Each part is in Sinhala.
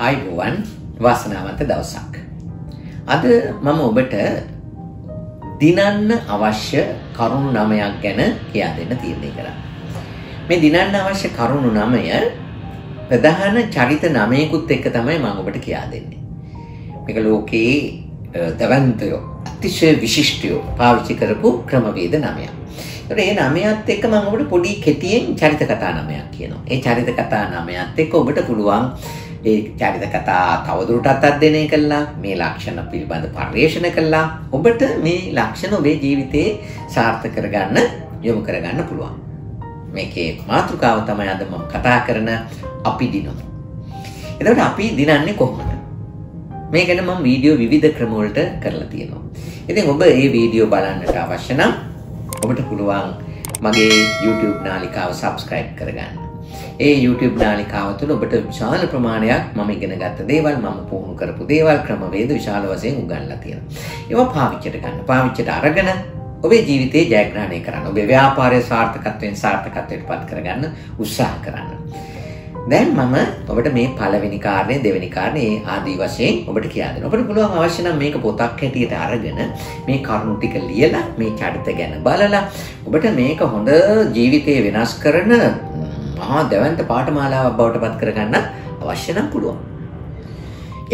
ආයුබෝවන් වාසනාවන්ත දවසක්. අද මම ඔබට දිනන්න අවශ්‍ය කරුණු 9ක් ගැන කියා දෙන්න තීරණය කළා. මේ දිනන්න අවශ්‍ය කරුණු 9 ප්‍රධාන චරිත 9කුත් එක්ක තමයි මම ඔබට කියා දෙන්නේ. මේක ලෝකේ දවන්තයෝ අතිශය විශිෂ්ටයෝ පාවිච්චි කරපු ක්‍රමවේද 9ක්. ඒ 9ත් එක්ක මම ඔබට පොඩි කෙටියෙන් චරිත කතා 9ක් කියනවා. ඒ චරිත කතා 9ත් එක්ක ඔබට පුළුවන් ඒ චරිත කතා තවදුරටත් අධ්‍යයනය කළා, මේ ලක්ෂණ පිළිබඳ පරිශන කළා. ඔබට මේ ලක්ෂණ ඔබේ ජීවිතේ සාර්ථක කරගන්න, යොමු කරගන්න පුළුවන්. මේකේ මාතෘකාව තමයි අද මම කතා කරන අපි දිනමු. එතකොට අපි දිනන්නේ කොහොමද? මේ ගැන මම වීඩියෝ විවිධ ක්‍රම වලට කරලා තියෙනවා. ඉතින් ඔබ මේ වීඩියෝ බලන්නට අවශ්‍ය නම් ඔබට පුළුවන් මගේ YouTube නාලිකාව subscribe කරගන්න. ඒ YouTube නාලිකාව තුළ ඔබට විශාල ප්‍රමාණයක් මම ඉගෙන ගත්ත දේවල්, මම පුහුණු කරපු දේවල්, ක්‍රමවේද විශාල වශයෙන් උගන්ලා තියෙනවා. ඒවා පාවිච්චිට ගන්න. පාවිච්චිට අරගෙන ඔබේ ජීවිතේ ජයග්‍රහණය කරන්න. ඔබේ ව්‍යාපාරයේ සාර්ථකත්වයට පත් කරගන්න උත්සාහ කරන්න. දැන් මම ඔබට මේ පළවෙනි කාරණේ, දෙවෙනි කාරණේ ආදී වශයෙන් ඔබට කියා දෙනවා. ඔබට පුළුවන් අවශ්‍ය නම් මේක පොතක් හැටියට අරගෙන මේ කරුණු ටික ලියලා, මේ චරිත ගැන බලලා ඔබට මේක හොඳ ජීවිතේ වෙනස් කරන මහා දැවැන්ත පාඨමාලාවක් බවට පත් කරගන්න අවශ්‍ය නම් පුළුවන්.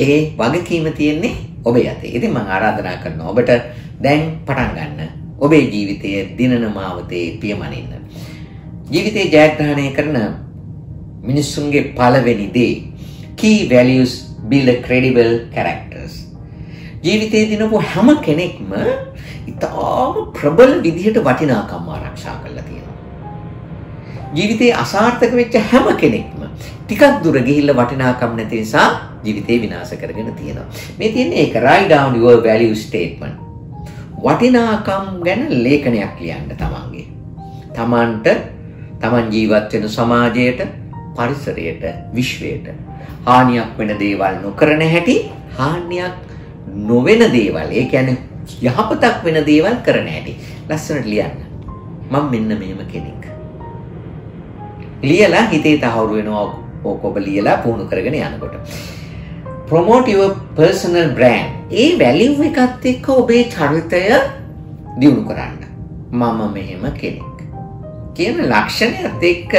ඒ වගකීම තියෙන්නේ ඔබේ අතේ. ඉතින් මම ආරාධනා කරනවා ඔබට දැන් පටන් ගන්න. ඔබේ ජීවිතයේ දිනන මාවතේ පියමනින්න. ජීවිතේ ජයග්‍රහණය කරන මිනිස්සුන්ගේ පළවෙනි දේ key values build a credible characters. ජීවිතේ දිනපු හැම කෙනෙක්ම ඉතාම ප්‍රබල විදිහට වටිනාකම් ආරක්ෂා කරලා තියෙනවා. ජීවිතේ අසාර්ථක වෙච්ච හැම කෙනෙක්ම ටිකක් දුර ගිහිල්ලා වටිනාකම් නැති නිසා ජීවිතේ විනාශ කරගෙන තියෙනවා. මේ තියෙන්නේ ඒක write down your value statement. වටිනාකම් ගැන ලේඛනයක් ලියන්න තමන්ගේ. තමන් ජීවත් වෙන සමාජයට, පරිසරයට, විශ්වයට හානියක් වෙන දේවල් නොකරන හැටි, හානියක් නොවන දේවල්, ඒ කියන්නේ යහපතක් වෙන දේවල් කරන හැටි ලස්සනට ලියන්න. මම මෙන්න මෙහෙම කෙනෙක්. ලියලා හිතේ තහවුරු වෙනවා. ඕක ඔබ ලියලා පුහුණු කරගෙන යනකොට. promote your personal brand. A value එකත් එක්ක ඔබේ චරිතය දියුණු කරන්න. මම මෙහෙම කෙනෙක් කියන ලක්ෂණයත් එක්ක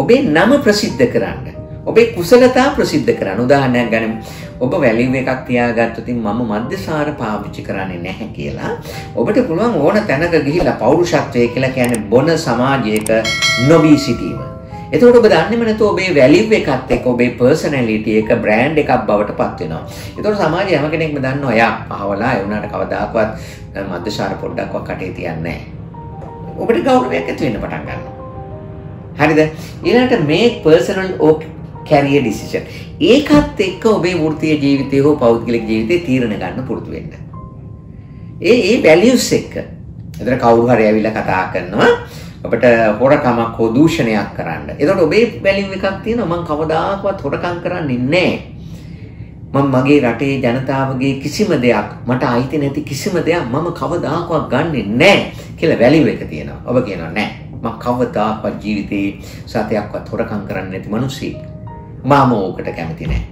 ඔබේ නම ප්‍රසිද්ධ කරන්න. ඔබේ කුසලතා ප්‍රසිද්ධ කරන්න. උදාහරණයක් ගනිමු. ඔබ value එකක් තියාගත්තොත් මම මද්යසාර පාවිච්චි කරන්නේ නැහැ කියලා ඔබට පුළුවන් ඕන තැනක ගිහිල්ලා පෞරුෂත්වය කියලා කියන්නේ බොන සමාජයක නොවී සිටීම. එතකොට ඔබ දන්නේම නැතුව ඔබේ value එකත් එක්ක ඔබේ personality එක brand එකක් බවට පත් වෙනවා. එතකොට සමාජයේ හැම කෙනෙක්ම දන්නවා එයා අහවලා ඒ වුණාට කවදාකවත් මද්යසාර පොඩ්ඩක්වත් කටේ තියන්නේ නැහැ. ඔබට ගෞරවයක් ඇති වෙන්න පටන් ගන්නවා. හරිද? ඊළඟට make personal or career decision. ඒකත් එක්ක ඔබේ වෘත්තීය ජීවිතය හෝ පෞද්ගලික ජීවිතේ තීරණ ගන්න පුරුදු වෙන්න. ඒ values එක්ක. එතන කවුරු හරි ඇවිල්ලා කතා කරනවා ඔබට හොරකමක් හෝ දූෂණයක් කරන්න. එතකොට ඔබේ value එකක් තියෙනවා මම කවදාකවත් හොරකම් කරන්නේ නැහැ. මම මගේ රටේ ජනතාවගේ කිසිම දෙයක්, මට අයිති නැති කිසිම දෙයක් මම කවදාකවත් ගන්නෙ නැහැ කියලා value එක තියෙනවා. ඔබ කියනවා නැහැ. මම කවදාකවත් ජීවිතේ සතයක්වත් හොරකම් කරන්නේ නැති මිනිස්සෙක්. මම ඕකට කැමති නැහැ.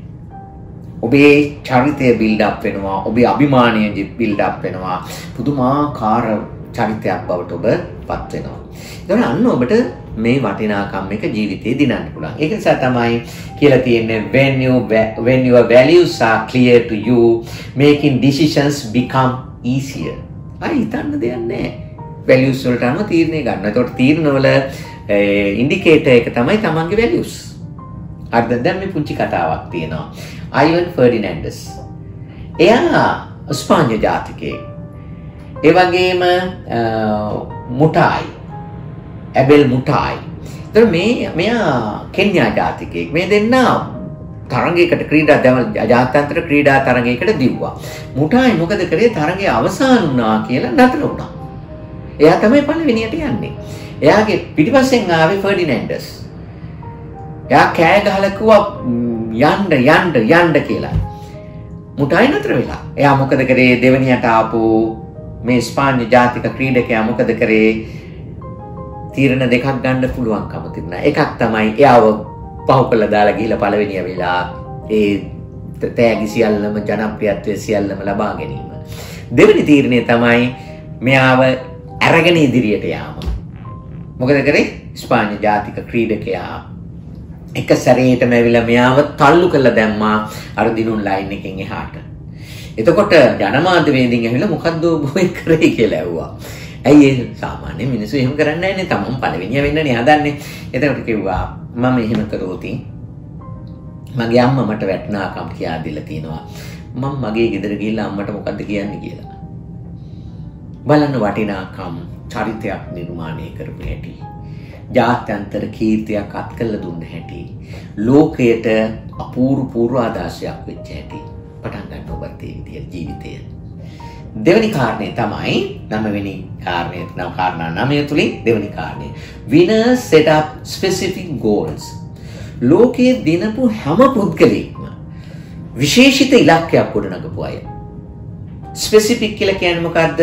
ඔබේ චරිතය build up වෙනවා, ඔබේ අභිමානය build up වෙනවා. පුදුමාකාර චරිතයක් බවට ඔබපත් වෙනවා. ඒතකොට අන්න ඔබට මේ වටිනාකම් එක ජීවිතේ දිනන්න පුළුවන්. ඒක නිසා තමයි කියලා තියෙන්නේ when your values are clear to you, making decisions become easier. හිතන්න දෙයක් නැහැ. values වලට අනුව තීරණය ගන්න. ඒතකොට තීරණ වල ඉන්ඩිකේටර් එක තමයි තමන්ගේ values. හරිද? දැන් මේ පුංචි කතාවක් තියෙනවා. Ivan Ferdinandus. එයා ස්පාඤ්ඤ ජාතිකයෙක්. ඒ වගේම මුටායි, ඇබෙල් මුටායි. එතකොට මෙයා කෙන්යා ජාතිකයෙක්. මේ දෙන්න තරගයකට ජාත්‍යන්තර ක්‍රීඩා තරගයකට දිව්වා. මුටායි මොකද කරේ? තරගය අවසන් වුණා කියලා නතර වුණා. එයා තමයි පළවෙනියට යන්නේ. එයාගේ පිටිපස්සෙන් ආවේ ෆර්ඩිනැන්ඩස්. එයා කෑ ගහලා කිව්වා යන්න කියලා. මුටායි නතර වෙලා. එයා මොකද කරේ? දෙවෙනියට ආපු මේ ස්පාඤ්ඤ ජාතික ක්‍රීඩකයා මොකද කරේ? තීරණ දෙකක් ගන්න පුළුවන්කම තිබුණා. එකක් තමයි එයාව පහු කළා දාලා ගිහිල්ලා පළවෙනිය වෙලා ඒ තෑගි සියල්ලම ජනප්‍රියත්වය සියල්ලම ලබා ගැනීම. දෙවෙනි තීරණය තමයි මෙයාව අරගෙන ඉදිරියට යාම. මොකද කරේ? ස්පාඤ්ඤ ජාතික ක්‍රීඩකයා එක සැරේටම ඇවිල්ලා මෙයාව තල්ලු කරලා දැම්මා අර දිනුන් ලයින් එකෙන් එහාට. එතකොට ජනමාධ්‍යවේදීන් ඇවිල්ලා මොකද්ද ඔබ කරේ කියලා ඇහුවා. ඇයි ඒ සාමාන්‍ය මිනිස්සු එහෙම කරන්නේ නැහැ නේ. තමන් පළවෙනිය වෙන්නනේ හදන්නේ. එතකොට කිව්වා මම එහෙම කරෝති මගේ අම්මා මට වැටනාකම් කියා දීලා තිනවා. මම මගේ ගෙදර ගිහිල්ලා අම්මට මොකද්ද කියන්නේ කියලා. බලන්න වටිනාකම් චරිතයක් නිර්මාණය කරපු හැටි. ජාත්‍යන්තර කීර්තියක් අත් කළ දුන්න හැටි. ලෝකයට අපූර්ව පූර්වාදර්ශයක් වෙච්ච හැටි. පටන් ගන්න ඔබත් ඒ විදිහට ජීවිතය. දෙවෙනි කාරණේ තමයි 9 වෙනි කාරණේ නම් කාරණා 9 තුලින් දෙවෙනි කාරණේ. Winners set up specific goals. ලෝකයේ දිනපු හැම පුද්ගලෙක්ම විශේෂිත ඉලක්කයක් ගොඩනගපු අය. ස්පෙસિෆික් කියලා කියන්නේ මොකද්ද?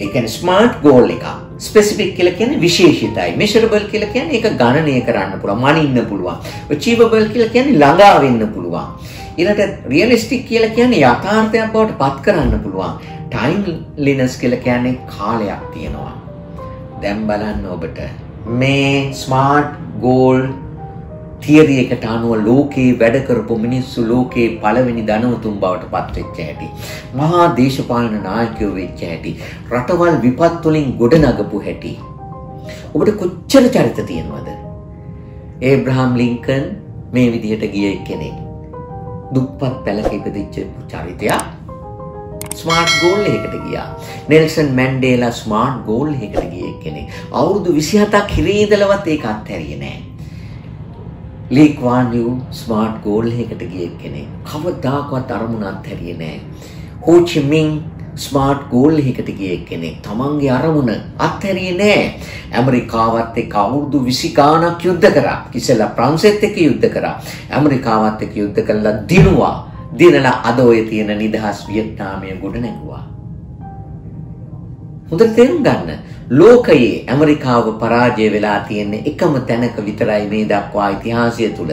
ඒ කියන්නේ ස්මාර්ට් ගෝල් එක. ස්පෙસિෆික් කියලා කියන්නේ විශේෂිතයි. මෙෂරබල් කියලා කියන්නේ ඒක ගණනය කරන්න පුළුවන්, මනින්න පුළුවන්. අචීවබල් කියලා කියන්නේ ළඟා වෙන්න පුළුවන්. ඊළඟට රියලිස්ටික් කියලා කියන්නේ යථාර්ථයක් බවට පත් කරන්න පුළුවන්. ටයිම්ලිනස් කියලා කියන්නේ කාලයක් තියෙනවා. දැන් බලන්න ඔබට මේ ස්මාර්ට් ගෝල් තියරි එකට අනුව ලෝකේ වැඩ කරපු මිනිස්සු ලෝකේ පළවෙනි ධනවතුන් බවට පත් වෙච්ච හැටි. මහා දේශපාලන නායකයෝ වෙච්ච හැටි. රටවල් විපත් වලින් ගොඩනගපු හැටි. ඔබට කොච්චර චරිත තියෙනවද? ඒබ්‍රහම් ලින්කන් මේ විදිහට ගිය කෙනෙක්. දුප්පත් පැලක ඉපදිච්ච චරිතයක්. ස්මාර්ට් ගෝල් එකකට ගියා. නෙල්සන් මැන්ඩේලා ස්මාර්ට් ගෝල් එකකට ගිය කෙනෙක්. අවුරුදු 27ක් හිරේදලවත් ඒක අත්හැරියේ නැහැ. ලී ක්වාන් යූ ස්මාර්ට් ගෝල් එකකට ගිය කෙනෙක්. කවදාකවත් අරමුණ අත්හැරියේ නැහැ. හෝ චි මින් ස්මාර්ට් ගෝල් එකකට ගිය කෙනෙක්. තමන්ගේ අරමුණ අත්හැරියේ නැහැ. ඇමරිකාවත් එක්ක අවුරුදු 20 ගාණක් යුද්ධ කරා. ඉස්සෙල්ලා ප්‍රංශෙත් එක්ක යුද්ධ කරා. ඇමරිකාවත් එක්ක යුද්ධ කළා දිනුවා. දිනලා අද ඔය තියෙන නිදහස් වියට්නාමය ගොඩ නැගුවා. හොඳට තේරුම් ගන්න. ලෝකයේ ඇමරිකාව පරාජය වෙලා තියෙන එකම තැනක විතරයි මේ දක්වා ඉතිහාසය තුල.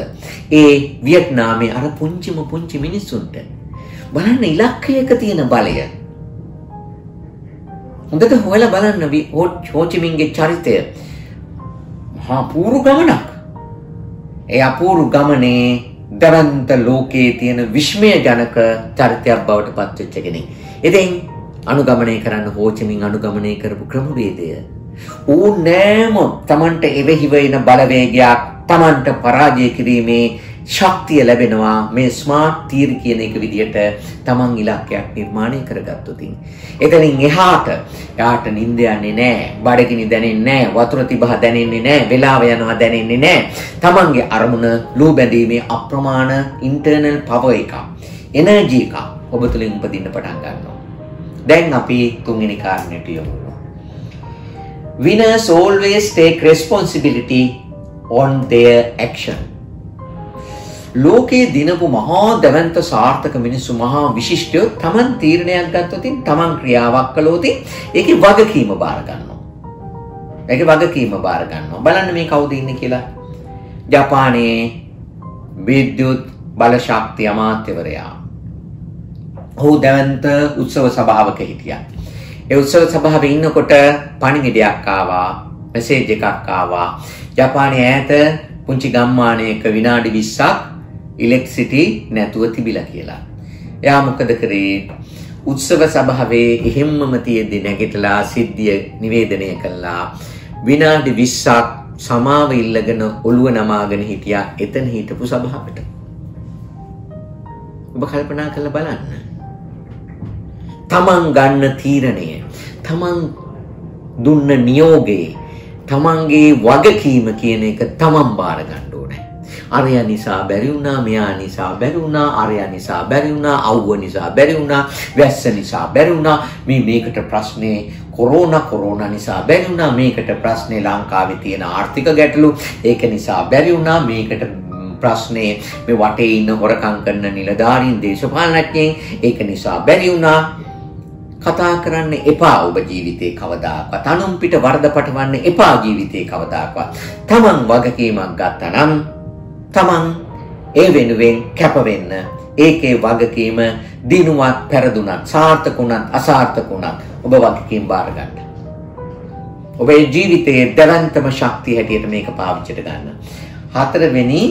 ඒ වියට්නාමයේ අර පුංචි මිනිස්සුන්ට බලන්න ඉලක්කයක තියෙන බලය. හොඳට හොයලා බලන්න හෝ චි මින්ගේ චරිතය. මහා පූර්ව ගමනක්. ඒ අපූර්ව ගමනේ දරන්ත ලෝකයේ තියෙන විශ්මය ජනක චරිතයක් බවට පත් වෙච්ච කෙනෙක්. ඉතින් අනුගමනය කරන්න හෝ චි මින් අනුගමනය කරපු ක්‍රමවේදය ඕනෑම තමන්ට එවෙහි වෙන බලවේගයක් තමන්ට පරාජය කිරීමේ ශක්තිය ලැබෙනවා මේ ස්මාර්ට් තියරි කියන එක විදිහට තමන් ඉලක්කයක් නිර්මාණය කරගත්තොත්. එතනින් එහාට නිින්ද යන්නේ නැහැ, බඩගිනි දැනෙන්නේ නැහැ, වතුර තිබහ දැනෙන්නේ නැහැ, වෙලාව යනවා දැනෙන්නේ නැහැ. තමන්ගේ අරමුණ ලෝ බැඳීමේ අප්‍රමාණ ඉන්ටර්නල් පවර් එකක්, එනර්ජි එකක් ඔබ තුළින් උපදින්න පටන් ගන්නවා. දැන් අපි තුන්වෙනි කාරණයට යමු. Winners always take responsibility on their action. ලෝකයේ දිනපු මහා දැවැන්ත සාර්ථක මිනිස්සු මහා විශිෂ්ටයෝ තමන් තීරණයක් ගත්තොත් තමන් ක්‍රියාවක් කළොත් ඒකේ වගකීම බාර ගන්නවා. බලන්න මේ කවුද ඉන්නේ කියලා. ජපානයේ විද්‍යුත් බල ශක්තිය අමාත්‍යවරයා. ඔහු දැවැන්ත උත්සව සභාවක හිටියා. ඒ උත්සව සභාවේ ඉන්නකොට පණිවිඩයක් ආවා, මෙසේජ් එකක් ආවා. ජපානයේ ඈත පුංචි ගම්මානයක විනාඩි 20ක් ඉලෙක්ට්‍රිසිටි නැතුව තිබිලා කියලා. එයා මොකද කරේ? උත්සව සභාවේ එහෙම්මම තියෙද්දි නැගිටලා සිද්ධිය නිවේදනය කළා. විනාඩි 20ක් සමාව ඉල්ලගෙන ඔළුව නමාගෙන හිටියා එතන හිටපු සභාවට. ඔබ කල්පනා කරලා බලන්න. තමන් ගන්න තීරණය, තමන් දුන්න නියෝගේ, තමන්ගේ වගකීම කියන එක තමන් බාර ගන්න ඕනේ. අරයා නිසා බැරි වුණා, මෙයා නිසා බැරි වුණා, අරයා නිසා බැරි වුණා, අවුව නිසා බැරි වුණා, වැස්ස නිසා බැරි වුණා, මේකට ප්‍රශ්නේ කොරෝනා නිසා බැරි වුණා, මේකට ප්‍රශ්නේ ලංකාවේ තියෙන ආර්ථික ගැටලු ඒක නිසා බැරි වුණා, මේකට ප්‍රශ්නේ මේ වටේ ඉන්න හොරකම් කරන නිලධාරීන් දේශපාලනඥයින් ඒක නිසා බැරි වුණා. කතා කරන්න එපා ඔබ ජීවිතේ කවදාකවත්. අනුන් පිට වරද පටවන්න එපා ජීවිතේ කවදාකවත්. තමන් වගකීමක් ගත්තා නම් තමන් ඒ වෙනුවෙන් කැප වෙන්න ඒකේ වගකීම දිනුවත් පෙරදුනත් සාර්ථකුණත් අසාර්ථකුණත් ඔබ වගකීම් බාර ගන්න. ඔබේ ජීවිතයේ දැවැන්තම ශක්තිය හැටියට මේක පාවිච්චිට ගන්න. හතරවෙනි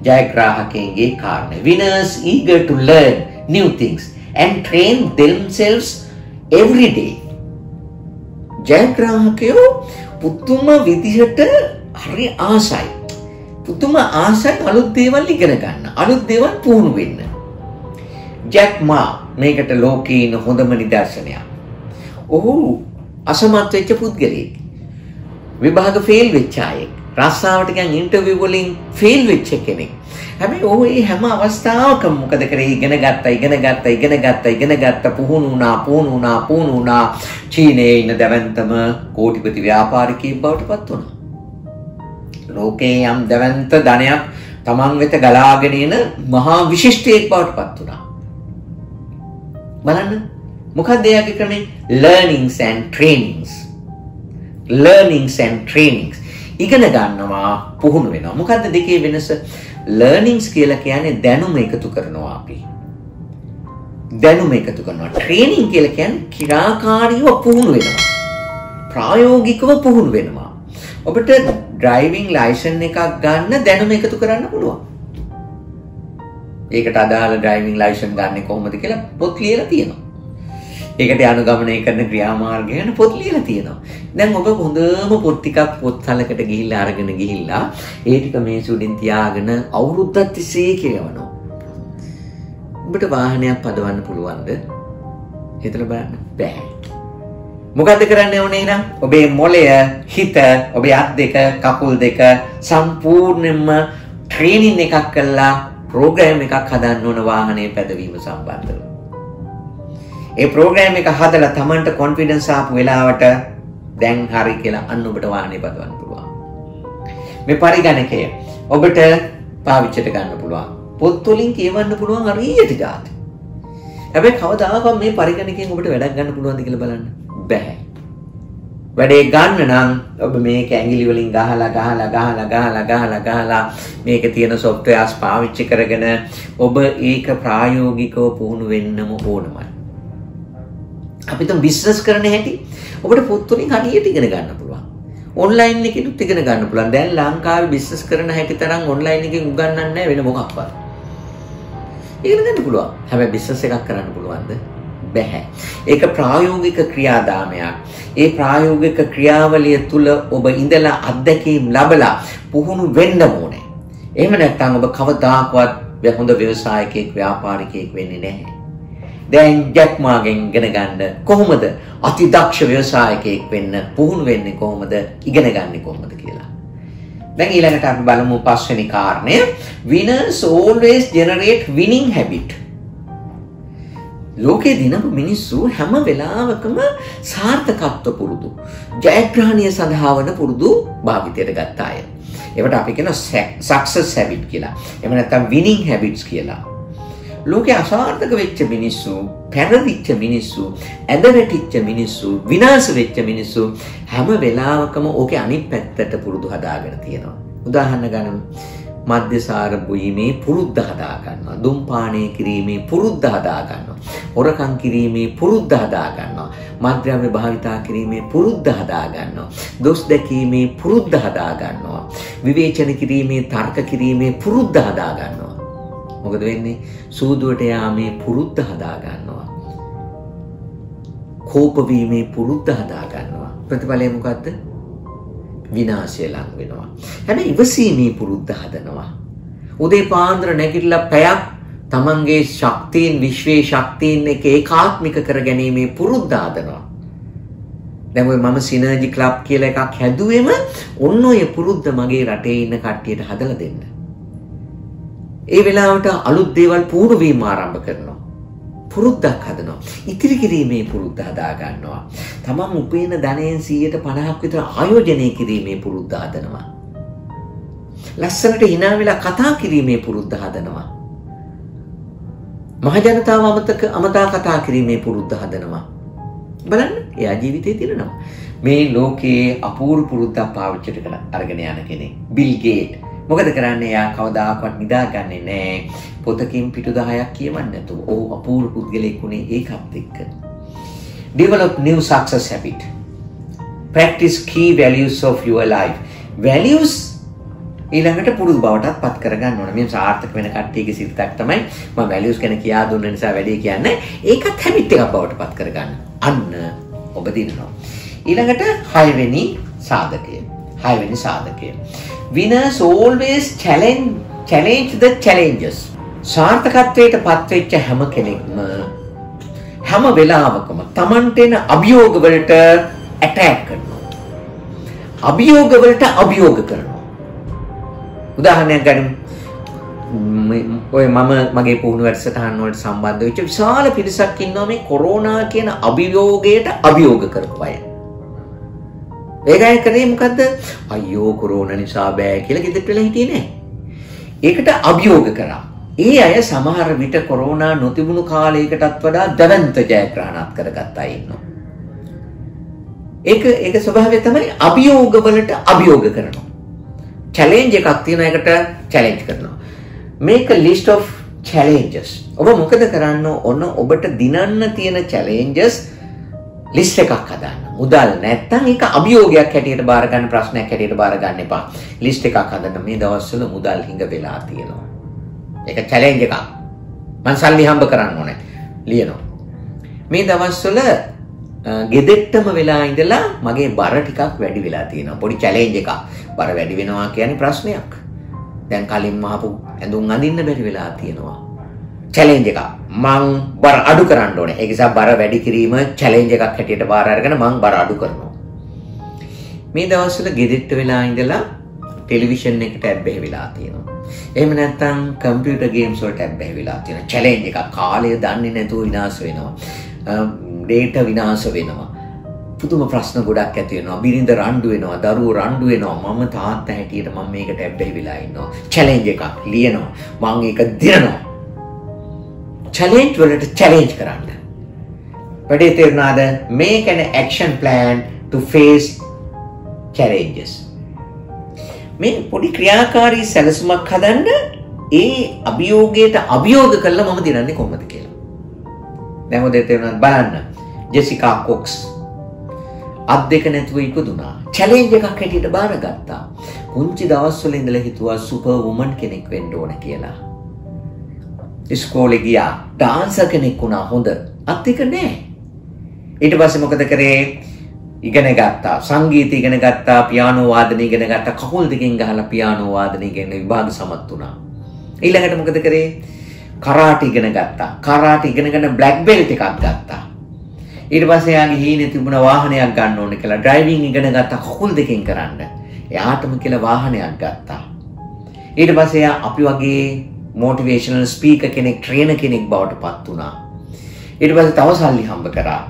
ජයග්‍රාහකයන්ගේ කාරණය. Winners eager to learn new things and train themselves every day. ජයග්‍රාහකයෝ පුදුම විදිහට හරි ආසයි. පුදුම ආසයි අලුත් දේවල් ඉගෙන ගන්න. අලුත් දේවල් පුහුණු වෙන්න. ජැක් මා මේකට ලෝකේ ඉන්න හොඳම නිදර්ශනයක්. ඔහු අසමත් වෙච්ච පුද්ගලයෙක්. විභාග ෆේල් වෙච්ච අයෙක්. රස්සාවට ගියන් ඉන්ටර්විව් වලින් ෆේල් වෙච්ච කෙනෙක්. හැබැයි ඔහු මේ හැම අවස්ථාවකම මොකද කරේ? ඉගෙන ගත්තා පුහුණු වුණා. චීනයේ ඉන්න දැවැන්තම කෝටිපති ව්‍යාපාරිකයෙක් බවට පත් වුණා. ලෝකේ යම් දැවැන්ත ධනයක් තමන් වෙත ගලාගෙන එන මහා විශිෂ්ටයෙක් බවට පත් වුණා. බලන්න මොකක්ද එයාගේ ක්‍රමේ? learnings and trainings. ඉගෙන ගන්නවා පුහුණු වෙනවා. මොකද්ද දෙකේ වෙනස? learnings කියලා කියන්නේ දැනුම එකතු කරනවා අපි. training කියලා කියන්නේ ක්‍රියාකාරීව පුහුණු වෙනවා. ප්‍රායෝගිකව පුහුණු වෙනවා. ඔබට ඩ්‍රයිවිං ලයිසන් එකක් ගන්න දැනුම එකතු කරන්න පුළුවන්. ඒකට අදාළ ඩ්‍රයිවිං ලයිසන් ගන්න කොහොමද කියලා පොත් ලියලා තියෙනවා. ඒකට අනුගමනය කරන ක්‍රියාමාර්ග ගැන පොත් ලියලා තියෙනවා. දැන් ඔබ හොඳම පොත් ටිකක් පොත්සලකට ගිහිල්ලා අරගෙන ගිහිල්ලා ඒ ටික මේ සුඩින් තියාගෙන අවුරුද්දක් තිස්සේ කියවනවා. ඔබට වාහනයක් පදවන්න පුළුවන්ද? හිතලා බලන්න බෑ. මොකද කරන්න ඕනේ නම් ඔබේ මොළය, හිත, ඔබේ අත් දෙක, කකුල් දෙක සම්පූර්ණයෙන්ම ට්‍රේනින් එකක් කරලා ප්‍රෝග්‍රෑම් එකක් හදන්න ඕන වාහනේ පැදවීම සම්බන්ධව. ඒ ප්‍රෝග්‍රෑම් එක හදලා Tamanට කොන්ෆිඩන්ස් ආපු වෙලාවට දැන් හරි කියලා අන්න ඔබට වාහනේ පදවන්න පුළුවන්. මේ පරිගණකය ඔබට පාවිච්චිට ගන්න පුළුවන්. පොත් වලින් කියවන්න පුළුවන් හරියට જાති. හැබැයි කවදාකවත් මේ පරිගණකයෙන් ඔබට වැඩක් ගන්න පුළුවන්ද කියලා බලන්න බෑ. වැඩේ ගන්න නම් ඔබ මේක ඇඟිලි වලින් ගහලා මේක තියෙන softwares පාවිච්චි කරගෙන ඔබ ඒක ප්‍රායෝගිකව පුහුණු වෙන්නම ඕනමයි. අපි තුන් බිස්නස් කරන හැටි ඔබට පොත් වලින් හරියට ඉගෙන ගන්න පුළුවන්. ඔන්ලයින් එකෙනුත් ඉගෙන ගන්න පුළුවන්. දැන් ලංකාවේ බිස්නස් කරන හැටි තරම් ඔන්ලයින් එකෙන් උගන්වන්නේ නැහැ වෙන මොකක්වත්. ඉගෙන ගන්න පුළුවන්. හැබැයි බිස්නස් එකක් කරන්න පුළුවන්ද? බැහැ. ඒක ප්‍රායෝගික ක්‍රියාදාමයක්. ඒ ප්‍රායෝගික ක්‍රියාවලිය තුල ඔබ ඉඳලා අත්දැකීම් ලැබලා පුහුණු වෙන්න ඕනේ. එහෙම නැත්නම් ඔබ කවදාකවත් හොඳ ව්‍යවසායකයෙක්, ව්‍යාපාරිකයෙක් වෙන්නේ නැහැ. දැන් ජැක් මාගෙන් ඉගෙන ගන්න කොහොමද අතිදක්ෂ ව්‍යවසායකයෙක් වෙන්න පුහුණු වෙන්නේ කොහොමද? ඉගෙන ගන්නේ කොහොමද කියලා. දැන් ඊළඟට අපි බලමු පස්වෙනි කාරණය. Winners always generate winning habit. ලෝකේ දිනපු මිනිස්සු හැම වෙලාවකම සාර්ථකත්ව පුරුදු, ජයග්‍රහණය සඳහා වන පුරුදු භාවිතයට ගත්ත අය. ඒවට අපි කියන success habit කියලා. එහෙම නැත්නම් winning habits කියලා. ලෝකේ අසාර්ථක වෙච්ච මිනිස්සු, පෙරදිච්ච මිනිස්සු, ඇදවැටිච්ච මිනිස්සු, විනාශ වෙච්ච මිනිස්සු හැම වෙලාවකම ඕකේ අනිත් පැත්තට පුරුදු හදාගෙන තියෙනවා. උදාහරණ ගන්න මද්යසාර බොීමේ පුරුද්ද හදා ගන්නවා. දුම්පානය කිරීමේ පුරුද්ද හදා ගන්නවා. හොරකම් කිරීමේ පුරුද්ද හදා ගන්නවා. මද්ද්‍රව්‍ය භාවිතා කිරීමේ පුරුද්ද හදා ගන්නවා. දොස් දැකීමේ පුරුද්ද හදා ගන්නවා. විවේචන කිරීමේ, තර්ක කිරීමේ පුරුද්ද හදා ගන්නවා. මොකද වෙන්නේ? සූදුවට යාමේ පුරුද්ද හදා ගන්නවා. කෝප වීමේ පුරුද්ද හදා ගන්නවා. ප්‍රතිඵලය මොකද්ද? විනාශය ලං වෙනවා. හැබැයි ඉවසීමේ පුරුද්ද හදනවා. උදේ පාන්දර නැගිටලා පැයක් තමන්ගේ ශක්තියින්, විශ්වයේ ශක්තියින් එක ඒකාත්මික කරගැනීමේ පුරුද්ද හදනවා. දැන් ඔය මම සිනර්ජි ක්ලබ් කියලා එකක් හැදුවෙම ඔන්න ඔය පුරුද්ද මගේ රටේ ඉන්න කට්ටියට හදලා දෙන්න. ඒ වෙලාවට අලුත් දේවල් පුහුණු වීම ආරම්භ කරනවා. පුරුද්දක් හදනවා. ඉතිරි කිරීමේ පුරුද්ද හදා ගන්නවා. තමන් උපයන ධනයෙන් 50% විතර ආයෝජනය කිරීමේ පුරුද්ද හදනවා. ලස්සනට hina වෙලා කතා කිරීමේ පුරුද්ද හදනවා. මහ ජනතාව අමතා කතා කිරීමේ පුරුද්ද හදනවා. බලන්න, එයා ජීවිතේ දිනනවා. මේ ලෝකයේ අපූර්ව පුරුද්දක් පාවිච්චි කරලා අරගෙන යන කෙනෙක්. බිල් ගේට් මොකද කරන්නේ? යා කවදාකවත් නිදාගන්නේ නැහැ. පොතකින් පිටු 10ක් කියවන්නේ නැතුව. ඔහු අපූර්ව පුද්ගලෙක් වුණේ ඒකත් එක්ක. Develop new success habit. Practice key values of your life. Values ඊළඟට පුරුදු බවටත් පත් කරගන්න ඕන. මේ සාර්ථක වෙන කට්ටියගේ සිතක් තමයි මම values ගැන කියා දුන්න නිසා වැඩි කියන්නේ. ඒකත් habit එකක් බවට පත් කරගන්න. අන්න ඔබ දිනනවා. ඊළඟට 6 වෙනි සාධකය. Winners always challenge the challenges. සාර්ථකත්වයට පත් වෙච්ච හැම කෙනෙක්ම හැම වෙලාවකම Tamanට එන අභියෝග වලට attack කරනවා. අභියෝග වලට අභියෝග කරනවා. උදාහරණයක් ගනිමු. ඔය මම මගේ පුහුණු වැඩසටහන් වලට සම්බන්ධ වෙච්ච විශාල පිරිසක් ඉන්නවා මේ කොරෝනා කියන අභියෝගයට අභියෝග කරපු අය. ඒකයි කරේ මොකද්ද? අයියෝ කොරෝනා නිසා බෑ කියලා ගෙදරට වෙලා හිටියේ නෑ. ඒකට අභියෝග කරා. ඒ අය සමහර විට කොරෝනා නොතිබුණු කාලයකටත් වඩා දැවැන්ත ජයග්‍රහණත් කරගත් අය ඉන්නවා. ඒක ස්වභාවය තමයි අභියෝග වලට අභියෝග කරනවා. challenge එකක් තියෙන එකට challenge කරනවා. Make a list of challenges. ඔබ මොකද කරන්න ඕන? ඔබට දිනන්න තියෙන challenges list එකක් හදාන්න. මුදල් නැත්තම් ඒක අභියෝගයක් හැටියට බාර ගන්න, ප්‍රශ්නයක් හැටියට බාර ගන්න එපා. list එකක් හදන්න. මේ දවස්වල මුදල් හිඟ වෙලා තියෙනවා. ඒක challenge එකක්. මං සල්ලි හම්බ කරන්න ඕනේ. ලියනවා. මේ දවස්වල ගෙදෙට්ටම වෙලා ඉඳලා මගේ බර ටිකක් වැඩි වෙලා තියෙනවා. පොඩි challenge එකක්. බර වැඩි වෙනවා කියන්නේ ප්‍රශ්නයක්. දැන් කලින් මහපු ඇඳුම් අඳින්න බැරි වෙලා තියෙනවා. challenge එකක්. මං බර අඩු කරන්න ඕනේ. ඒ නිසා බර වැඩි කිරීම challenge එකක් හැටියට බාර අරගෙන මං බර අඩු කරනවා. මේ දවස්වල ගෙදෙට්ට වෙලා ඉඳලා ටෙලිවිෂන් එකට ඇබ්බැහි වෙලා තියෙනවා. එහෙම නැත්නම් කම්පියුටර් ගේම්ස් වලට ඇබ්බැහි වෙලා තියෙනවා. challenge එකක්. කාලය දන්නේ නැතුව විනාශ වෙනවා. data විනාශ වෙනවා. පුදුම ප්‍රශ්න ගොඩක් ඇති වෙනවා. බිරිඳ රණ්ඩු වෙනවා, දරුවෝ රණ්ඩු වෙනවා. මම තාත්තා හැටියට මම මේකට ඇබ්බැහි වෙලා ඉන්නවා. challenge එකක් ලියනවා. මම ඒක දිනනවා. challenge වලට challenge කරන්න. වැඩි තේරුණාද? Make an action plan to face challenges. මේ පොඩි ක්‍රියාකාරී සැලසුමක් හදන්න ඒ අභියෝගයට අභියෝග කළා මම දිනන්නේ කොහොමද කියලා. දැන් ඔය තේරුණාද බලන්න. ජෙසිකා කොක්ස් අත් දෙක නැතුව ඉපදුනා. challenge එකක් හැටියට බාරගත්තා. පුංචි දවස්වල ඉඳලා හිතුවා සුපර් වුමන් කෙනෙක් වෙන්න ඕන කියලා. ඉස්කෝලේ ගියා. ඩාන්සර් කෙනෙක් වුණා හොඳ. අත් දෙක නෑ. ඊට පස්සේ මොකද කරේ? ඉගෙන ගත්තා. සංගීත ඉගෙන ගත්තා. පියානෝ වාදනය ඉගෙන ගත්තා. කකුල් දෙකෙන් ගහලා පියානෝ වාදනය ඉගෙන විභාග සමත් වුණා. ඊළඟට මොකද කරේ? කරාටි ඉගෙන ගත්තා. කරාටි ඉගෙනගෙන බ්ලැක් බෙල්ට් එකක් ගත්තා. ඊට පස්සේ යාගේ හීනේ තිබුණ වාහනයක් ගන්න ඕනේ කියලා ඩ්‍රයිවිං ඉගෙන ගත්තා කකුල් දෙකෙන් කරන්න. එයාටම කියලා වාහනයක් ගත්තා. ඊට පස්සේ යා අපි වගේ මොටිවේෂනල් ස්පීකර් කෙනෙක්, ට්‍රේනර් කෙනෙක් බවට පත් වුණා. ඊට පස්සේ තව සල්ලි හම්බ කරා.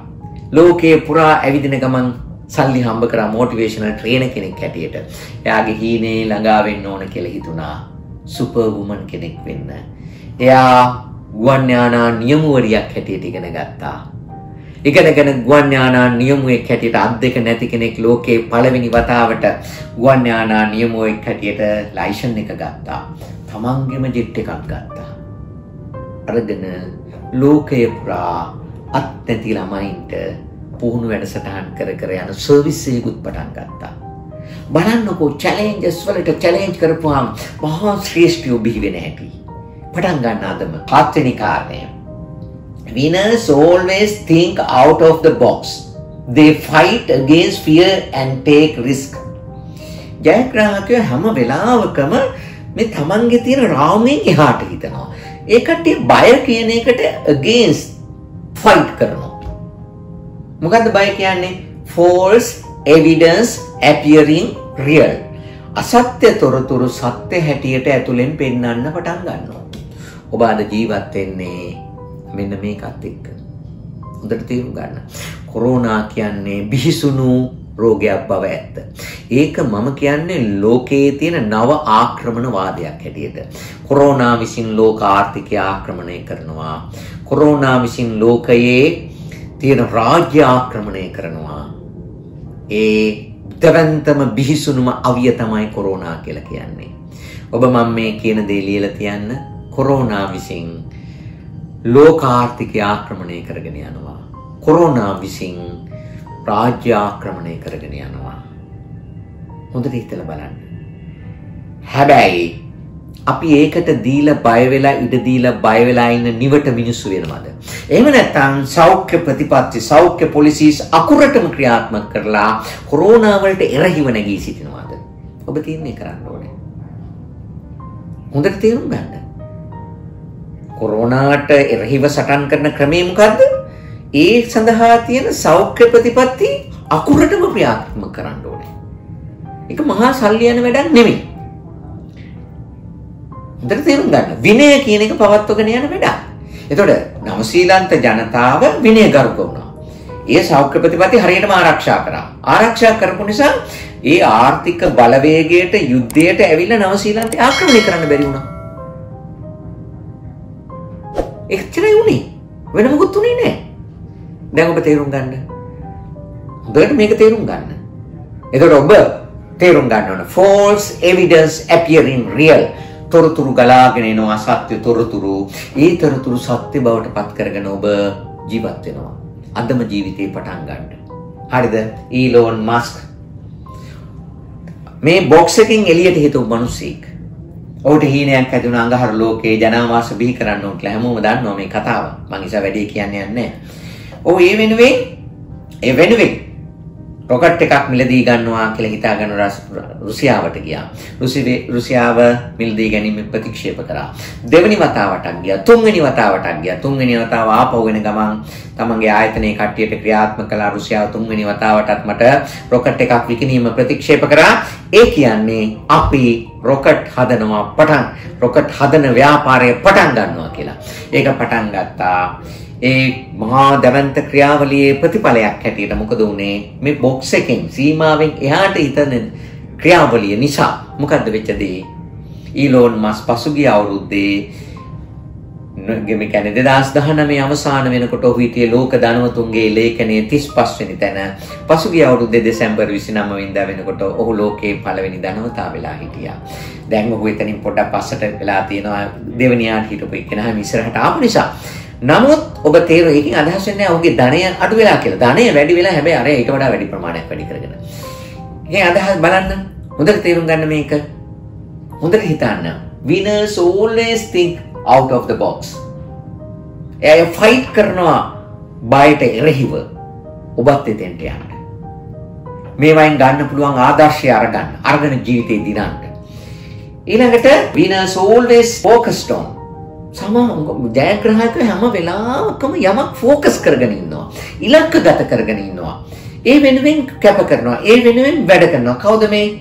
ලෝකේ පුරා ඇවිදින ගමන් සල්ලි හම්බ කරා මොටිවේෂනල් ට්‍රේනර් කෙනෙක් හැටියට. එයාගේ හීනේ ළඟා වෙන්න ඕන කියලා හිතුණා. සුපර් වුමන් කෙනෙක් වෙන්න. එයා ගුවන් යානා නියමුවරියක් හැටියට ඉගෙන ගත්තා. ඉගෙනගෙන ගුවන් යානා නියමුවෙක් හැටියට අත් දෙක නැති කෙනෙක් ලෝකේ පළවෙනි වතාවට ගුවන් යානා නියමුවෙක් හැටියට ලයිසන් එක ගත්තා. තමන්ගේම ජෙට් එකක් ගත්තා. අරගෙන ලෝකයේ පුරා අත් නැති ළමයින්ට පුහුණු වැඩසටහන් කර කර යන සර්විස් එකකුත් පටන් ගත්තා. බලන්නකෝ challenges වලට challenge කරපුවාම මහා ශ්‍රේෂ්ඨයෝ බිහි වෙන හැටි. පටන් ගන්න අදම. 7 වෙනි කාරණය. Winners always think out of the box. They fight against fear and take risk. ජයග්‍රාහකයෝ හැම වෙලාවකම මේ තමන්ගේ තියෙන රාමුවෙන් එහාට හිතනවා. ඒ කට්ටිය බය කියන එකට against fight කරනවා. මොකද්ද බය කියන්නේ? false evidence appearing real. අසත්‍ය තොරතුරු සත්‍ය හැටියට ඇතුලෙන් පෙන්වන්න පටන් ගන්නවා. ඔබ අද ජීවත් වෙන්නේ මෙන්න මේකත් එක්ක. හොඳට තේරුම් ගන්න. කොරෝනා කියන්නේ බිහිසුණු රෝගයක් බව ඇත්ත. ඒක මම කියන්නේ ලෝකයේ තියෙන නව ආක්‍රමණ වාදයක් හැටියට. කොරෝනා විසින් ලෝක ආර්ථිකය ආක්‍රමණය කරනවා. කොරෝනා විසින් ලෝකයේ තියෙන රාජ්‍ය ආක්‍රමණය කරනවා. ඒ දෙවන්තම බිහිසුණුම අවිය තමයි කොරෝනා කියලා කියන්නේ. ඔබ මම මේ කියන දේ ලියලා තියන්න. කොරෝනා විසින් ලෝකාර්ථිකය ආක්‍රමණය කරගෙන යනවා. කොරෝනා විසින් රාජ්‍ය ආක්‍රමණය කරගෙන යනවා. හොඳට හිතලා බලන්න. හැබැයි අපි ඒකට දීලා බය වෙලා ඉඩ දීලා බය වෙලා ඉන්න නිවට මිනිස්සු වෙනවද? එහෙම නැත්නම් සෞඛ්‍ය ප්‍රතිපත්ති සෞඛ්‍ය පොලිසිස් අකුරටම ක්‍රියාත්මක කරලා කොරෝනා වලට එරෙහිව නැගී සිටිනවද? ඔබ තීරණය කරන්න ඕනේ. හොඳට තේරුම් ගන්න. කොරෝනාට එරෙහිව සටන් කරන ක්‍රමය මොකද්ද? ඒ සඳහා තියෙන සෞඛ්‍ය ප්‍රතිපත්ති අකුරටම ක්‍රියාත්මක කරන්න ඕනේ. ඒක මහා සල්ලි යන වැඩක් නෙමෙයි. හොඳට තේරුම් ගන්න. විනය කියන එක පවත්වගෙන යන වැඩක්. එතකොට නවසීලන්ත ජනතාව විනයගරුක වුණා. ඒ සෞඛ්‍ය ප්‍රතිපත්ති හරියටම ආරක්ෂා කරා. ආරක්ෂා කරපු නිසා ඒ ආර්ථික බලවේගයට යුද්ධයට ඇවිල්ලා නවසීලන්තේ ආක්‍රමණය කරන්න බැරි වුණා. එච්චරයි උනේ. වෙන මොකුත් උනේ නැහැ. දැන් ඔබ තේරුම් ගන්න. හොඳට මේක තේරුම් ගන්න. එතකොට ඔබ තේරුම් ගන්න ඕන false evidence appearing real. තොරතුරු ගලාගෙන එනවා සත්‍ය තොරතුරු. ඒ තොරතුරු සත්‍ය බවට පත් කරගෙන ඔබ ජීවත් වෙනවා. අදම ජීවිතේ පටන් ගන්න. හරිද? ඊලෝන් මස්ක් මේ බොක්ස් එකෙන් එළියට හිටපු මිනිස්සෙක්. ඔහුට හීනයක් ඇති වුණා අඟහරු ලෝකේ ජනාවාස බිහි කරන්න ඕන කියලා හැමෝම දන්නවා මේ කතාව. මං ඉතින් වැඩි කියන්නේ නැහැ. ඔව් ඒ වෙනුවෙන් රොකට් එකක් මිලදී ගන්නවා කියලා හිතාගෙන රුසියාවට ගියා. රුසියාව මිලදී ගැනීම ප්‍රතික්ෂේප කරා. දෙවෙනි වතාවටක් ගියා. තුන්වෙනි වතාවටක් ගියා. තුන්වෙනි වතාව ආපහු වෙන ගමන් තමන්ගේ ආයතනයේ කට්ටියට ක්‍රියාත්මක කළා. රුසියාව තුන්වෙනි වතාවටත් මට රොකට් එකක් විකිණීම ප්‍රතික්ෂේප කරා. ඒ කියන්නේ අපි රොකට් හදන ව්‍යාපාරය පටන් ගන්නවා කියලා. ඒක පටන් ගත්තා. ඒ මහා දවන්ත ක්‍රියාවලියේ ප්‍රතිඵලයක් හැටියට මොකද උනේ? මේ බොක්ස් එකෙන් සීමාවෙන් එහාට හිතන ක්‍රියාවලිය නිසා මොකද්ද වෙච්ච දේ? ඊලෝන් මස් පසුගිය අවුරුද්දේ මේ කියන්නේ 2019 අවසාන වෙනකොට ඔහු හිටියේ ලෝක ධනවතුන්ගේ ලේඛනයේ 35 වෙනි තැන. පසුගිය අවුරුද්දේ දෙසැම්බර් 29 වෙනිදා වෙනකොට ඔහු ලෝකයේ පළවෙනි ධනවතා වෙලා හිටියා. දැන් ඔහු එතනින් පොඩ්ඩක් පස්සට වෙලා තියෙනවා. දෙවෙනියාට හිටපු එක්කෙනා ඉස්සරහට ආපු නිසා. නමුත් ඔබ තේරුම් ඒකෙන් අදහස් වෙන්නේ ඔහුගේ ධනය අඩු වෙලා කියලා. ධනය වැඩි වෙලා හැබැයි අර ඊට වඩා වැඩි ප්‍රමාණයක් වැඩි කරගෙන. මේ අදහස් බලන්න. හොඳට තේරුම් ගන්න මේක. හොඳට හිතන්න. Winners always think out of the box. එයා ෆයිට් කරනවා බයට එරෙහිව. ඔබත් එතෙන්ට යන්න. මේවයින් ගන්න පුළුවන් ආදර්ශය අරගෙන ජීවිතේ දිනන්න. ඊළඟට winners always focused on ජයග්‍රාහක හැම වෙලාවකම යමක් ෆෝකස් කරගෙන ඉන්නවා. ඉලක්කගත කරගෙන ඉන්නවා. ඒ වෙනුවෙන් කැප කරනවා. ඒ වෙනුවෙන් වැඩ කරනවා. කවුද මේ?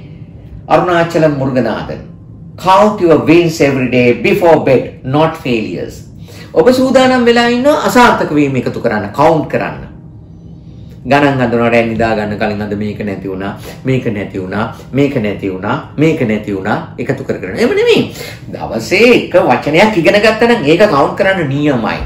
අරුණාචල මුර්ගනාථන්. Count your wins every day before bed, not failures. ඔබ සූදානම් වෙලා ඉන්නවා අසාර්ථක වීම එකතු කරන්න, කවුන්ට් කරන්න. ගණන් හදනවා රැ නිදා ගන්න කලින් අද මේක නැති වුණා, මේක නැති වුණා, මේක නැති වුණා, මේක නැති වුණා එකතු කර කරගෙන. එහෙම නෙමෙයි. දවසේ එක වචනයක් ඉගෙන ගත්තා නම් ඒක කවුන්ට් කරන්න නියමයි.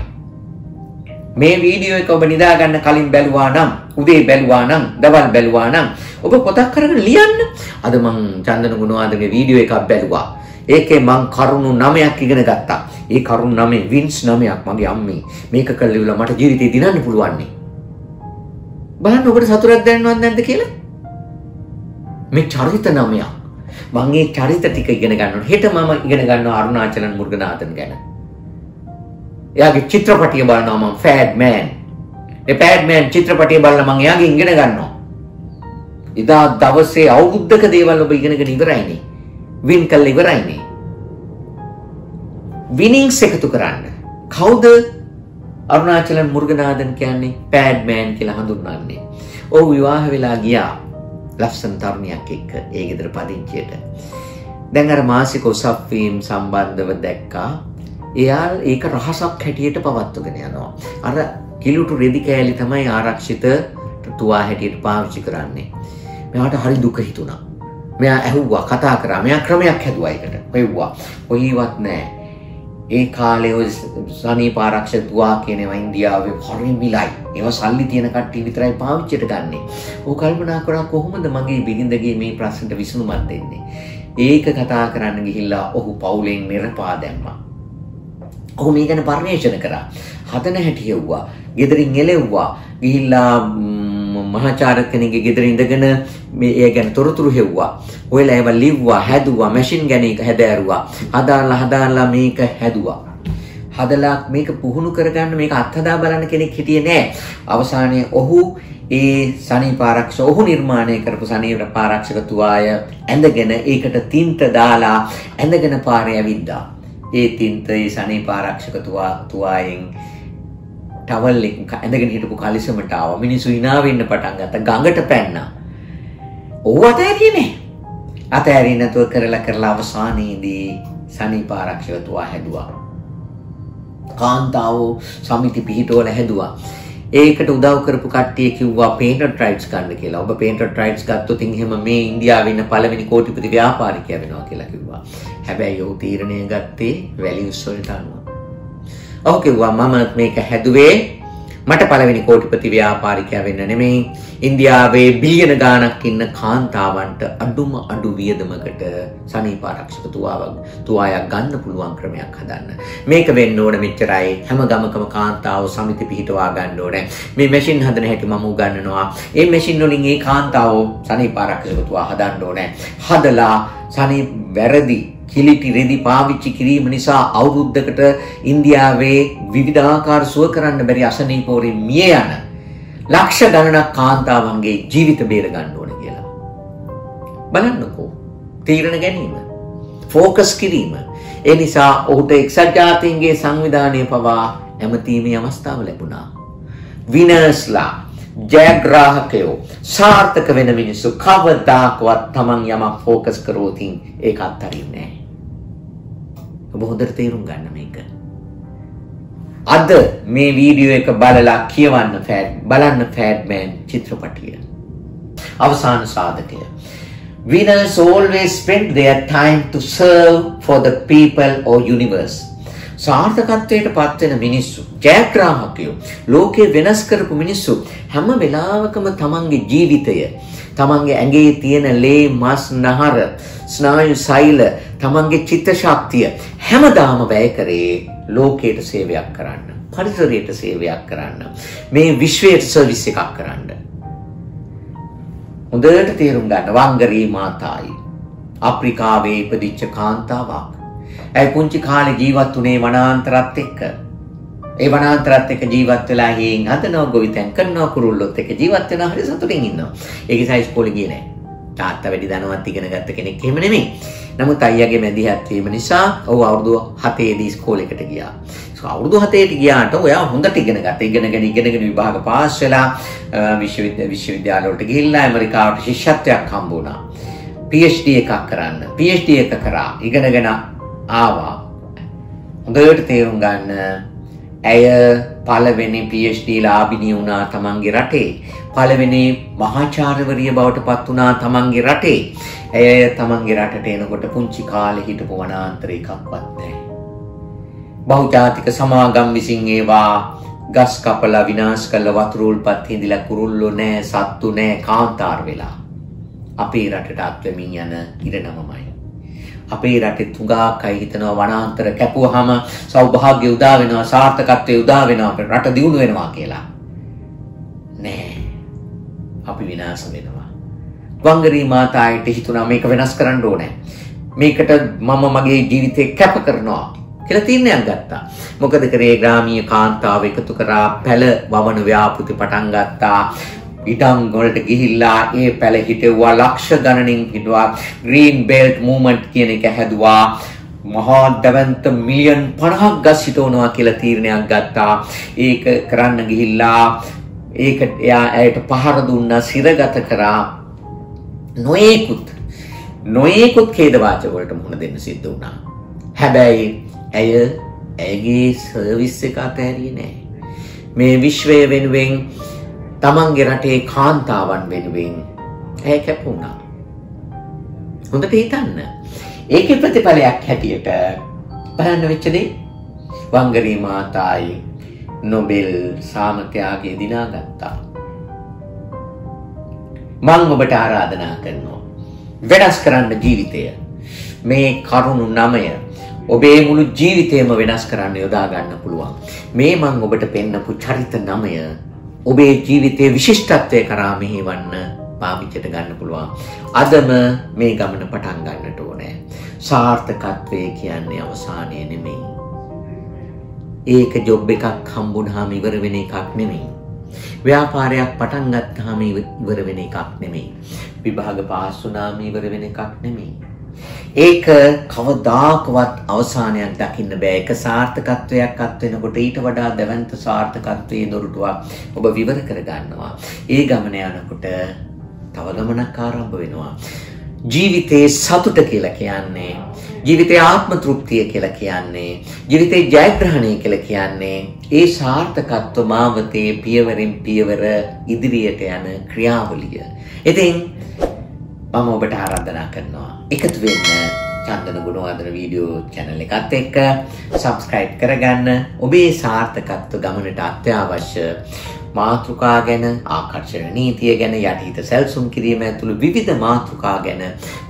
මේ වීඩියෝ එක ඔබ නිදා ගන්න කලින් බැලුවා නම්, උදේ බැලුවා නම්, දවල් බැලුවා නම් ඔබ පොතක් කරගෙන ලියන්න. අද මං චන්දන ගුණවාදගේ වීඩියෝ එකක් බැලුවා. ඒකේ මං කරුණු 9ක් ඉගෙන ගත්තා. ඒ කරුණු 9 වින්ස් 9ක් මගේ අම්මේ. මේක කළා ඉවලා මට ජීවිතේ දිනන්න පුළුවන් නේ. බලන්න ඔබට සතුටක් දැනෙනවද නැද්ද කියලා? මේ චරිත 9ක්. මම මේ චරිත ටික ඉගෙන ගන්නවා. හෙට මම ඉගෙන ගන්නවා අරුණාචලන් මුර්ගනාථන් ගැන. එයාගේ චිත්‍රපටිය බලනවා මම ෆෑඩ් මෑන්. ඒ ෆෑඩ් මෑන් චිත්‍රපටිය බලලා මම එයාගෙන් ඉගෙන ගන්නවා. ඉදා දවසේ අවුරුද්දක දේවල් ඔබ ඉගෙනගෙන ඉවරයිනේ. වින් කළා ඉවරයිනේ. විනින්ග්ස් එකතු කරන්න. කවුද අරුණාචලන් මුර්ගනාථන් කියන්නේ? ෆෑඩ් මෑන් කියලා හඳුන්වන්නේ. ඔහු විවාහ වෙලා ගියා ලස්සන තරුණියක් එක්ක ඒ ගෙදර පදිංචියට. දැන් අර මාසික උසස් වීම සම්බන්ධව දැක්කා. එයා ඒක රහසක් හැටියට පවත්වගෙන යනවා. අර කිලුටු රෙදි කෑලි තමයි ආරක්ෂිත තුවා හැටියට පාවිච්චි කරන්නේ. මෙයාට හරි දුක හිතුණා. මෙයා ඇහුවා, කතා කරා. මෙයා ක්‍රමයක් හැදුවා ඒකට. හොයුවා. කොහේවත් නැහැ. ඒ කාලේ ඔය සනීප ආරක්ෂක තුවා කියන ඒවා ඉන්දියාවේ හරි මිලයි. ඒවා සල්ලි තියෙන කට්ටිය විතරයි පාවිච්චියට ගන්නෙ. ਉਹ කල්පනා කරා කොහොමද මගේ බිරිඳගේ මේ ප්‍රශ්නට විසඳුමක් දෙන්නේ? ඒක කතා කරන්න ගිහිල්ලා ඔහු පවුලෙන් නිරපා දැම්මා. ඔහු මේ ගැන පරිශන කරා. හදන හැටි හෙව්වා. ගෙදරින් එලෙව්වා. ගිහිල්ලා මහාචාර්ය කෙනෙක්ගේ ගෙදර ඉඳගෙන මේ ඒ ගැන තොරතුරු හෙව්වා. ඔයලා ඒව ලිව්වා, හැදුවා, මැෂින් ගැන එක හැදෑරුවා. හදාලා මේක හැදුවා. හදලා මේක පුහුණු කරගන්න මේක අත්හදා බලන්න කෙනෙක් හිටියේ නෑ. අවසානයේ ඔහු ඒ සනීපාරක්ෂක ඔහු නිර්මාණය කරපු සනීපාරක්ෂක තුවාය ඇඳගෙන ඒකට තින්ත දාලා ඇඳගෙන පාරේ ඇවිද්දා. ඒ තින්ත ඒ සනීපාරක්ෂක තුවායෙන් ටවල් එක ඇඳගෙන හිටපු කලිසමට ආවා. මිනිස්සු hina වෙන්න පටන් ගත්තා. ගඟට පැන්නා. ඔව් අතෑරියේ නෑ. අතෑරියේ නැතුව කරලා අවසානයේදී සනීපාරක්ෂක තුවා හැදුවා. කාන්තාව සමිති පිහිටවල හැදුවා. ඒකට උදව් කරපු කට්ටිය කිව්වා පේටන්ට් රයිට්ස් ගන්න කියලා. ඔබ පේටන්ට් රයිට්ස් ගත්තොත් එහෙම මේ ඉන්දියාවේ ඉන්න පළවෙනි කෝටිපති ව්‍යාපාරිකයා වෙනවා කියලා කිව්වා. හැබැයි ਉਹ තීරණය ගත්තේ වැලියුස් වලට අනුව. ඔහු කිව්වා මම මේක හැදුවේ මට පළවෙනි කෝටිපති ව්‍යාපාරිකයා වෙන්න නෙමෙයි. ඉන්දියාවේ බිලියන ගාණක් ඉන්න කාන්තාවන්ට අඩුම අඩු වියදමකට සනීපාරක්ෂක තුවායක් ගන්න පුළුවන් ක්‍රමයක් හදන්න. මේක වෙන්න ඕන මෙච්චරයි. හැම ගමකම කාන්තාව සමිති පිහිටවා ගන්න ඕනේ. මේ මැෂින් හදන හැටි මම උගන්වනවා. මේ මැෂින් වලින් ඒ කාන්තාව සනීපාරක්ෂක තුවා හදන්න ඕනේ. හදලා වැරදි කිලිටි රෙදි පාවිච්චි කිරීම නිසා අවුරුද්දකට ඉන්දියාවේ විවිධාකාර සුව කරන්න බැරි අසනීපවලින් මිය යන ලක්ෂ ගණනක් කාන්තාවන්ගේ ජීවිත බේර ගන්න ඕන කියලා. බලන්නකෝ තීරණ ගැනීම, ફોකස් කිරීම. ඒ නිසා ඔහුට එක්සත් ජාතීන්ගේ සංවිධානය පවා ඇමතීමේ අවස්ථාව ලැබුණා. විනර්ස්ලා ජයග්‍රාහකයෝ සාර්ථක වෙන මිනිස්සු කවදාකවත් තමන් යමක් ફોකස් කරොත් ඒක අත්හරින්නේ නැහැ. ඔබ හොඳට තේරුම් ගන්න මේක. අද මේ වීඩියෝ එක බලලා බලන්න ෆෑඩ්මෑන් චිත්‍රපටිය. අවසාන සාධකය. Winners always spend their time to serve for the people or universe. සාර්ථකත්වයට පත් වෙන මිනිස්සු, ජයග්‍රාහකයෝ, ලෝකේ වෙනස් කරපු මිනිස්සු හැම වෙලාවකම තමන්ගේ ජීවිතය, තමන්ගේ ඇඟේ තියෙන ලේ, මස්, නහර, ස්නායු සෛල, තමන්ගේ චිත්ත ශක්තිය හැමදාම වැය කරේ ලෝකයට සේවයක් කරන්න, පරිසරයට සේවයක් කරන්න, මේ විශ්වයට සර්විස් එකක් කරන්න. හොඳට තේරුම් ගන්න. වංගරී මාතායි අප්‍රිකාවේ ඉපදිච්ච කාන්තාවක්. ඇයි පුංචි කාලේ ජීවත් වුණේ වනාන්තරත් එක්ක. ඒ වනාන්තරත් එක්ක ජීවත් වෙලා හේන් හදනවා, ගොවිතැන් කරනවා, කුරුල්ලොත් එක්ක ජීවත් වෙනවා, හරි සතුටින් ඉන්නවා. ඒකේ සයි ඉස්කෝලේ ගියේ නැහැ. තාත්තා වැඩි ධනවත් ඉගෙන ගත්ත කෙනෙක් එහෙම නෙමෙයි. නමුත් අයියාගේ මැදිහත් වීම නිසා ඔහු අවුරුදු 7 දී ඉස්කෝලේකට ගියා. අවුරුදු 7ට ගියාට ඔයා හොඳට ඉගෙන ගත්තා. ඉගෙනගෙන විභාග පාස් වෙලා විශ්වවිද්‍යාල වලට ගිහිල්ලා ඇමරිකාවට ශිෂ්‍යත්වයක් හම්බ වුණා. PhD එකක් කරන්න. PhD එක කරා. ඉගෙනගෙන ආවා. හොඳට තේරුම් ගන්න. ඇය පළවෙනි PhD ලාභිනිය වුණා තමන්ගේ රටේ. පළවෙනි මහාචාර්යවරිය බවට පත් වුණා තමන්ගේ රටේ. ඇය තමන්ගේ රටට එනකොට පුංචි කාලේ හිටපු වනාන්තර එකක්වත් නැහැ. බහුජාතික සමාගම් විසින් ඒවා ගස් කපලා විනාශ කළ වතුර උල්පත් හිඳිලා කුරුල්ලෝ නැහැ, සත්තු නැහැ, කාන්තාර වෙලා. අපේ රටට අත්වෙමින් යන ඉරණමමයි. අපේ රටේ තුඟාක් අය හිතනවා වනාන්තර කැපුවාම සෞභාග්‍ය උදා වෙනවා, සාර්ථකත්වය උදා වෙනවා, රට දියුණු වෙනවා කියලා. නෑ. අපි විනාශ වෙනවා. වංගරී මාතායිට හිතුණා මේක වෙනස් කරන්න ඕනේ. මේකට මම මගේ ජීවිතේ කැප කරනවා කියලා තීරණයක් ගත්තා. මොකද කරේ? ග්‍රාමීය කාන්තාව එකතු කරා පැල වවන ව්‍යාපෘති පටන් ගත්තා. ඉඩම් වලට ගිහිල්ලා ඒ පැල හිටෙව්වා, ලක්ෂ ගණනින් හිටුවා. ග්‍රීන් බෙල්ට් මූවමන්ට් කියන එක හැදුවා. මහා දවන්ත මිලියන් 50ක් ගස් හිටවනවා කියලා තීරණයක් ගත්තා. ඒක කරන්න ගිහිල්ලා ඒක එයාට පහර දුන්නා, සිරගත කරා. නොයේකුත් ඛේදවාචක වලට මුහුණ දෙන්න සිද්ධ වුණා. හැබැයි ඇයගේ සර්විස් එක අතහැරියේ නැහැ. මේ විශ්වය වෙනුවෙන්, තමන්ගේ රටේ කාන්තාවන් වෙනුවෙන් ඇය කැපුණා. හොඳට හිතන්න. ඒකේ ප්‍රතිඵලයක් හැටියට බලන්න වෙච්ච දේ වංගරී මාතායි නොබෙල් සාමත්‍යාගය දිනාගත්තා. මම ඔබට ආරාධනා කරනවා වෙනස් කරන්න ජීවිතය. මේ කරුණු 9 ඔබේ මුළු ජීවිතේම වෙනස් කරන්න යොදා ගන්න පුළුවන්. මේ මම ඔබට පෙන්නපු චරිත 9 ඔබේ ජීවිතයේ විශිෂ්ටත්වය කරා මෙහෙවන්න පාවිච්චිට ගන්න පුළුවන්. අදම මේ ගමන පටන් ගන්නට ඕනේ. සාර්ථකත්වය කියන්නේ අවසානය නෙමෙයි. ඒක ජොබ් එකක් හම්බුනහම ඉවර වෙන එකක් නෙමෙයි. ව්‍යාපාරයක් පටන් ගත්තාම ඉවර වෙන එකක් නෙමෙයි. විභාග පාස් වුණාම ඉවර වෙන එකක් නෙමෙයි. ඒක කවදාකවත් අවසානයක් දකින්න බෑ. ඒක සාර්ථකත්වයක් අත් වෙනකොට ඊට වඩා දැවැන්ත සාර්ථකත්වයේ දොරටුවක් ඔබ විවර කර ගන්නවා. ඒ ගමන යනකොට තව ගමනක් ආරම්භ වෙනවා. ජීවිතේ සතුට කියලා කියන්නේ, ජීවිතේ ආත්ම තෘප්තිය කියලා කියන්නේ, ජීවිතේ ජයග්‍රහණය කියලා කියන්නේ ඒ සාර්ථකත්ව මාවතේ පියවරෙන් පියවර ඉදිරියට යන ක්‍රියාවලිය. ඉතින් මම ඔබට ආරාධනා කරනවා එකතු වෙන්න චන්දන ගුණවර්ධන වීඩියෝ channel එකත් එක්ක subscribe කරගන්න. ඔබේ සාර්ථකත්ව ගමනට අත්‍යවශ්‍ය මාතෘකා ගැන, ආකර්ෂණ නීතිය ගැන, යටිහිත සැලසුම් කිරීම ඇතුළු විවිධ මාතෘකා ගැන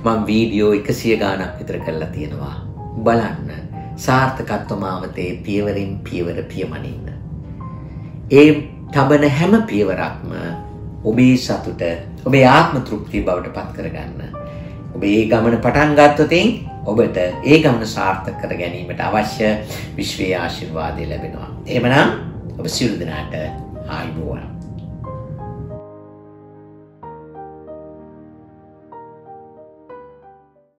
මම වීඩියෝ 100 ගාණක් විතර කරලා තියෙනවා. බලන්න. සාර්ථකත්ව මාවතේ පියවරින් පියවර පියමනින්න. ඒ තබන හැම පියවරක්ම ඔබේ සතුට, ඔබේ ආත්ම තෘප්තිය බවට පත් කරගන්න. ඔබ ඒ ගමන පටන් ගත්තොත් ඔබට ඒ ගමන සාර්ථක කර ගැනීමට අවශ්‍ය විශ්වයේ ආශිර්වාදය ලැබෙනවා. එහෙමනම් ඔබ සියලු දෙනාට ආයුබෝවන්.